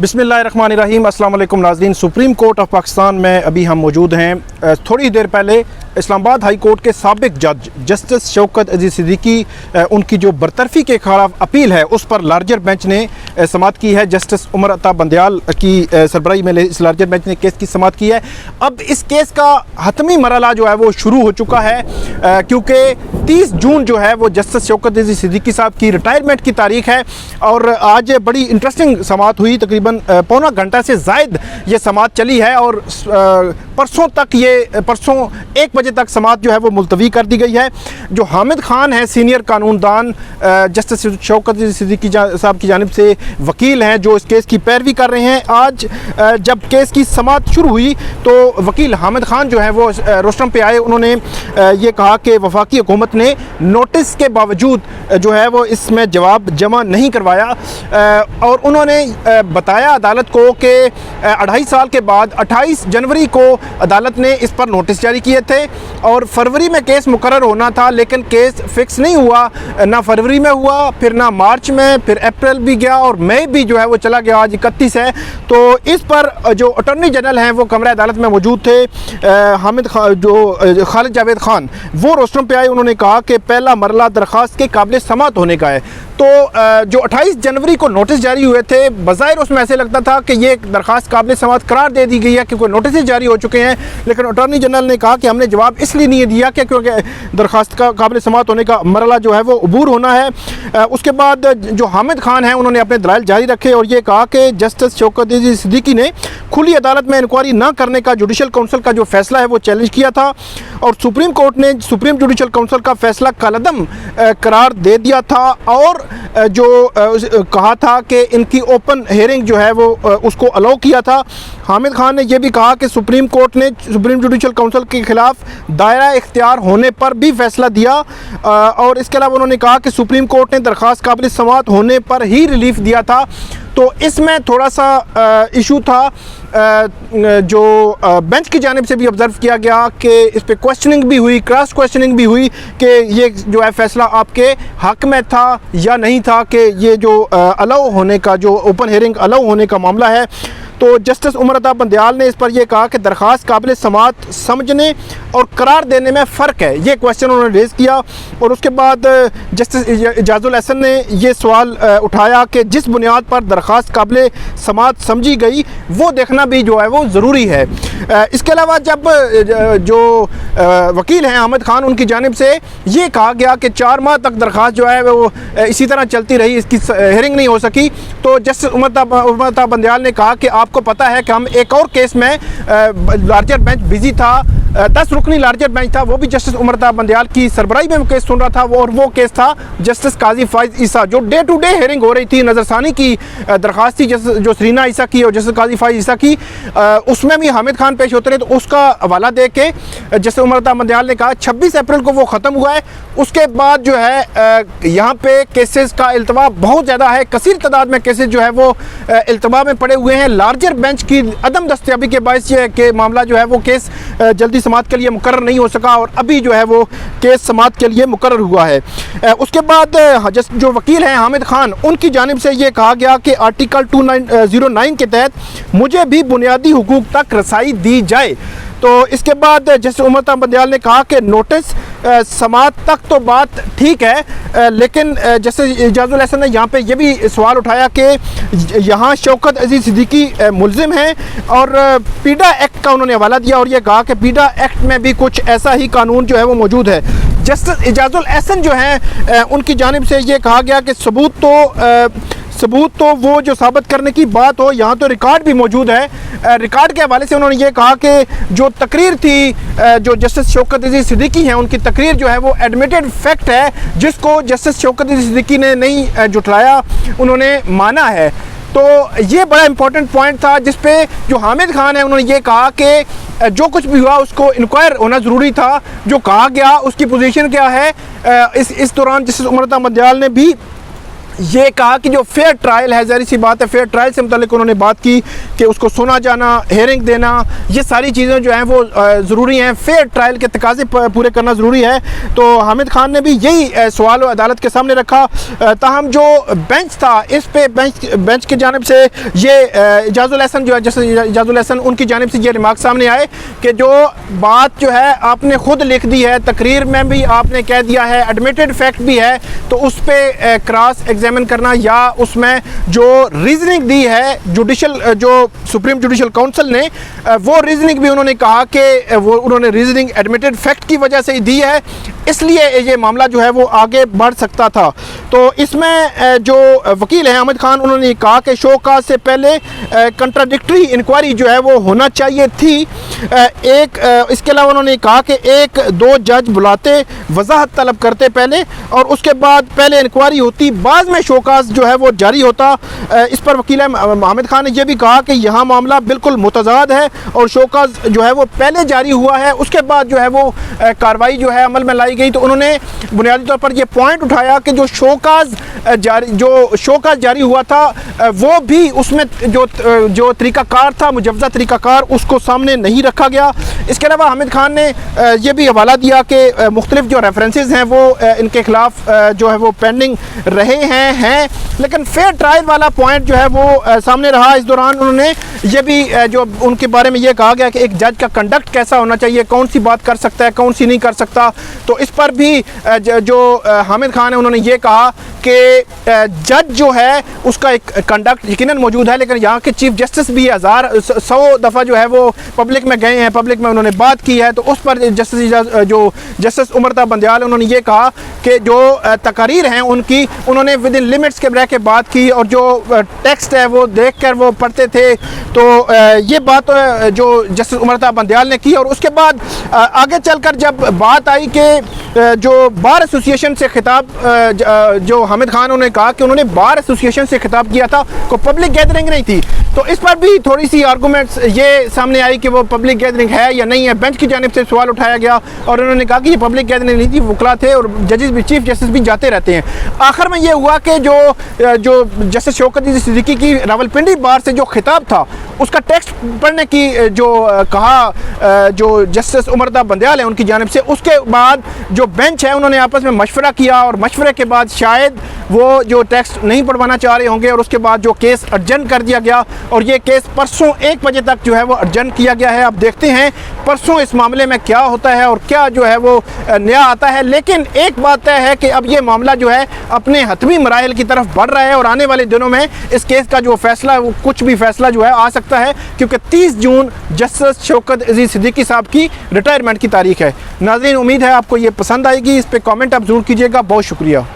बिस्मिल्लाहिर्रहमानिर्रहीम। अस्सलाम वालेकुम नाज़रीन। सुप्रीम कोर्ट ऑफ पाकिस्तान में अभी हम मौजूद हैं। थोड़ी देर पहले इस्लामाबाद हाई कोर्ट के साबिक जज जस्टिस शौकत अजीज़ सिद्दीकी उनकी जो बरतरफ़ी के खिलाफ अपील है उस पर लार्जर बेंच ने समाअत की है। जस्टिस उमर अता बंदयाल की सरबराही में इस लार्जर बेंच ने केस की समाअत की है। अब इस केस का हतमी मरहला जो है वो शुरू हो चुका है, क्योंकि 30 जून जो है वो जस्टिस शौकत अजीज़ सिद्दीकी साहब की रिटायरमेंट की तारीख है और आज बड़ी इंटरेस्टिंग समाअत हुई। तकरीबन पौना घंटा से ज़ायद ये समाअत चली है और परसों 1 बजे तक समाअत जो है वो मुलतवी कर दी गई है। जो हामिद खान है सीनियर कानूनदान जस्टिस शौकत सिद्दीकी साहब की जानिब से वकील हैं जो इस केस की पैरवी कर रहे हैं। आज जब केस की समाअत शुरू हुई तो वकील हामिद खान जो है वो रोस्टम पे आए। उन्होंने ये कहा कि वफाकी हुकूमत ने नोटिस के बावजूद जो है वो इसमें जवाब जमा नहीं करवाया और उन्होंने बताया अदालत को कि 2.5 साल के बाद 28 जनवरी को अदालत ने इस पर नोटिस जारी किए थे और फरवरी में केस मुकर्रर होना था, लेकिन केस फिक्स नहीं हुआ। ना फरवरी में हुआ, फिर ना मार्च में, फिर अप्रैल भी गया और मई भी जो है वो चला गया। आज 31 है। तो इस पर जो अटॉर्नी जनरल हैं वो कमरा अदालत में मौजूद थे। हामिद खान जो खालिद जावेद खान वो रोस्टम पे आए। उन्होंने कहा कि पहला मरला दरख्वास्त के काबिल समाअत होने का है। तो जो 28 जनवरी को नोटिस जारी हुए थे, बज़ाहिर उसमें ऐसे लगता था कि ये दरख्वास्त काबिल समाअत करार दे दी गई है क्योंकि नोटिस जारी हो चुके हैं, लेकिन अटॉर्नी जनरल ने कहा कि हमने जवाब इसलिए नहीं दिया कि क्योंकि दरख्वास्त का काबिल समाअत होने का मरला जो है वो अबूर होना है। उसके बाद जो हामिद खान हैं उन्होंने अपने दलाइल जारी रखे और ये कहा कि जस्टिस शौकत अजीज़ सिद्दीकी ने खुली अदालत में इंक्वायरी न करने का जुडिशल काउंसिल का जो फैसला है वो चैलेंज किया था और सुप्रीम कोर्ट ने सुप्रीम जुडिशल काउंसिल का फैसला कलअदम करार दे दिया था और जो कहा था कि इनकी ओपन हेयरिंग जो है वो उसको अलाउ किया था। हामिद खान ने यह भी कहा कि सुप्रीम कोर्ट ने सुप्रीम जुडिशल काउंसिल के खिलाफ दायरा इख्तियार होने पर भी फैसला दिया और इसके अलावा उन्होंने कहा कि सुप्रीम कोर्ट ने दरख्वास्त काबिल समाअत होने पर ही रिलीफ दिया था। तो इसमें थोड़ा सा इशू था जो बेंच की जानिब से भी ऑब्ज़र्व किया गया कि इस पर क्वेश्चनिंग भी हुई, क्रॉस क्वेश्चनिंग भी हुई कि ये जो है फ़ैसला आपके हक़ में था या नहीं था कि ये जो अलाउ होने का जो ओपन हेयरिंग अलाउ होने का मामला है। तो जस्टिस उमर अता बंदयाल ने इस पर यह कहा कि दरख्वास्त काबिल समाअत समझने और करार देने में फ़र्क है। ये क्वेश्चन उन्होंने रेज़ किया और उसके बाद जस्टिस इजाज़ुल एहसन ने यह सवाल उठाया कि जिस बुनियाद पर दरख्वास्त काबिल समाअत समझी गई वो देखना भी जो है वो ज़रूरी है। इसके अलावा जब जो वकील हैं हामिद खान उनकी जानिब से ये कहा गया कि 4 माह तक दरख्वास्त जो है वो इसी तरह चलती रही, इसकी हेयरिंग नहीं हो सकी, तो जस्टिस उमर अता बंदयाल ने कहा कि आपको पता है कि हम एक और केस में लार्जर बेंच बिजी था, 10 रुकनी लार्जर बेंच था, वो भी जस्टिस उमर अता बंदयाल की सरबराही में केस सुन रहा था और वो केस था जस्टिस काजी फाइज ईसा जो डे टू डे हेयरिंग हो रही थी। नज़रसानी की दरख्वास्त थी जो सरीना ईसा की और जस्टिस काजी फाइज ईसा की, उसमें भी हामिद खान पेश होते रहे। तो उसका हवाला दे के जस्टिस उमर अता बंदयाल ने कहा 26 अप्रैल को वो ख़त्म हुआ है। उसके बाद जो है यहाँ पे केसेस का इल्तवा बहुत ज़्यादा है, कसीर तादाद में केसेस जो है वो इल्तवा में पड़े हुए हैं। लार्जर बेंच की अदम दस्तयाबी के बायस ये है कि मामला जो है वो केस जल्दी समाअत के लिए मुकर्रर नहीं हो सका और अभी जो है वो केस समाअत के लिए मुकर्रर हुआ है। उसके बाद जो वकील हैं हामिद खान उनकी जानिब से ये कहा गया कि आर्टिकल 209 के तहत मुझे भी बुनियादी हुकूक तक रसाई दी जाए। तो इसके बाद जस्टिस उमर अता बंदयाल ने कहा कि नोटिस समाअत तक तो बात ठीक है, लेकिन जस्टिस इजाज़ुल एहसन ने यहाँ पे ये भी सवाल उठाया कि यहाँ शौकत अजीज़ सिद्दीकी मुलजिम हैं और पीडा एक्ट का उन्होंने हवाला दिया और ये कहा कि पीडा एक्ट में भी कुछ ऐसा ही कानून जो है वो मौजूद है। जस्टिस इजाज़ुल एहसन जो हैं उनकी जानिब से ये कहा गया कि सबूत तो वो जो साबित करने की बात हो, यहाँ तो रिकॉर्ड भी मौजूद है। रिकॉर्ड के हवाले से उन्होंने ये कहा कि जो तकरीर थी जो जस्टिस शौकत अजीज़ सिद्दीकी हैं उनकी तकरीर जो है वो एडमिटेड फैक्ट है जिसको जस्टिस शौकत अजीज़ सिद्दीकी ने नहीं जुटलाया, उन्होंने माना है। तो ये बड़ा इंपॉर्टेंट पॉइंट था जिस पे जो हामिद खान है उन्होंने ये कहा कि जो कुछ भी हुआ उसको इंक्वायर होना ज़रूरी था, जो कहा गया उसकी पोजीशन क्या है। इस दौरान जस्टिस उमर अता बंदयाल ने भी ये कहा कि जो फेयर ट्रायल है, ज़ाहिर सी बात है फेयर ट्रायल से मुतालिक उन्होंने बात की कि उसको सुना जाना, हेयरिंग देना, ये सारी चीज़ें जो हैं वो ज़रूरी हैं, फेयर ट्रायल के तकाज़े पूरे करना ज़रूरी है। तो हामिद खान ने भी यही सवाल अदालत के सामने रखा। ताहम जो बेंच था, इस पे बेंच की जानिब से ये इजाज़ुल हसन जो है, जैसे इजाज़ुल हसन, उनकी जानिब से ये रिमार्क सामने आए कि जो बात जो है आपने ख़ुद लिख दी है, तकरीर में भी आपने कह दिया है, एडमिटेड फैक्ट भी है, तो उस पर क्रॉस एग्जामिन करना या उसमें जो रीजनिंग दी है जुडिशल, जो सुप्रीम जुडिशल काउंसिल ने, वो रीजनिंग भी उन्होंने कहा कि वो उन्होंने रीजनिंग एडमिटेड फैक्ट की वजह से ही दी है, इसलिए ये मामला जो है वो आगे बढ़ सकता था। तो इसमें जो वकील हैं हामिद खान, उन्होंने कहा कि शोकाज से पहले कंट्राडिक्टरी इंक्वायरी जो है वो होना चाहिए थी। इसके अलावा उन्होंने कहा कि 1-2 जज बुलाते, वजाहत तलब करते पहले, और उसके बाद पहले इंक्वायरी होती, बाद में शोकाज जो है वो जारी होता। इस पर वकील हामिद खान ने यह भी कहा कि यहाँ मामला बिल्कुल मुतजाद है और शोकाज जो है वो पहले जारी हुआ है, उसके बाद जो है वो कार्रवाई जो है अमल में लाई गई। तो उन्होंने बुनियादी तौर पर यह पॉइंट उठाया कि जो शोकाज जारी हुआ था, वो भी उसमें जो तरीक़ाकार था, मुजव्वज़ा तरीक़ाकार, उसको सामने नहीं रखा गया। इसके अलावा हामिद खान ने यह भी हवाला दिया कि मुख्तलिफ जो रेफरेंसेस हैं वो इनके ख़िलाफ़ जो है वो पेंडिंग रहे हैं, लेकिन फेयर ट्रायल वाला पॉइंट जो है वो सामने रहा। इस दौरान उन्होंने ये भी जो उनके बारे में ये कहा गया कि एक जज का कंडक्ट कैसा होना चाहिए, कौन सी बात कर सकता है, कौन सी नहीं कर सकता। तो इस पर भी जो हामिद खान है उन्होंने ये कहा कि जज जो है उसका एक कंडक्ट यकीनन मौजूद है, लेकिन यहाँ के चीफ जस्टिस भी 100 दफ़ा जो है वो पब्लिक में गए हैं, पब्लिक में उन्होंने बात की है। तो उस पर जस्टिस उमरता बंदयाल, उन्होंने ये कहा कि जो तकारीर हैं उनकी, उन्होंने विद इन लिमिट्स के रह के बात की, और जो टेक्स्ट है वो देख कर वो पढ़ते थे। तो ये बात जो जस्टिस उमरता बंदयाल ने की। और उसके बाद आगे चलकर जब बात आई कि जो बार एसोसिएशन से खिताब, जो हामिद खान उन्होंने कहा कि उन्होंने बार एसोसिएशन से खिताब किया था, कोई पब्लिक गैदरिंग नहीं थी। तो इस पर भी थोड़ी सी आर्गूमेंट्स ये सामने आई कि वो पब्लिक गैदरिंग है या नहीं है। बेंच की जानिब से सवाल उठाया गया और उन्होंने कहा कि ये पब्लिक गैदरिंग नहीं थी, वकला थे और जजेस भी, चीफ जस्टिस भी जाते रहते हैं। आखिर में ये हुआ कि जो जस्टिस शौकत अजीज सिद्दीकी की रावलपिंडी बार से जो खिताब था, उसका टेक्स्ट पढ़ने की जो कहा जो जस्टिस उमरता बंदयाल है उनकी जानिब से, उसके बाद जो बेंच है उन्होंने आपस में मशवरा किया, और मशवरे के बाद शायद वो जो टेक्स्ट नहीं पढ़वाना चाह रहे होंगे, और उसके बाद जो केस अर्जेंट कर दिया गया, और ये केस परसों 1 बजे तक जो है वो अर्जेंट किया गया है। अब देखते हैं परसों इस मामले में क्या होता है और क्या जो है वो नया आता है। लेकिन एक बात तय है कि अब ये मामला जो है अपने हतमी मराहिल की तरफ बढ़ रहा है, और आने वाले दिनों में इस केस का जो फैसला, वो कुछ भी फैसला जो है आ सकता है, क्योंकि 30 जून जस्टिस शौकत अजीज सिद्दीकी साहब की रिटायरमेंट की तारीख है। नाज़रीन, उम्मीद है आपको ये पसंद आएगी। इस पर कमेंट आप ज़रूर कीजिएगा। बहुत शुक्रिया।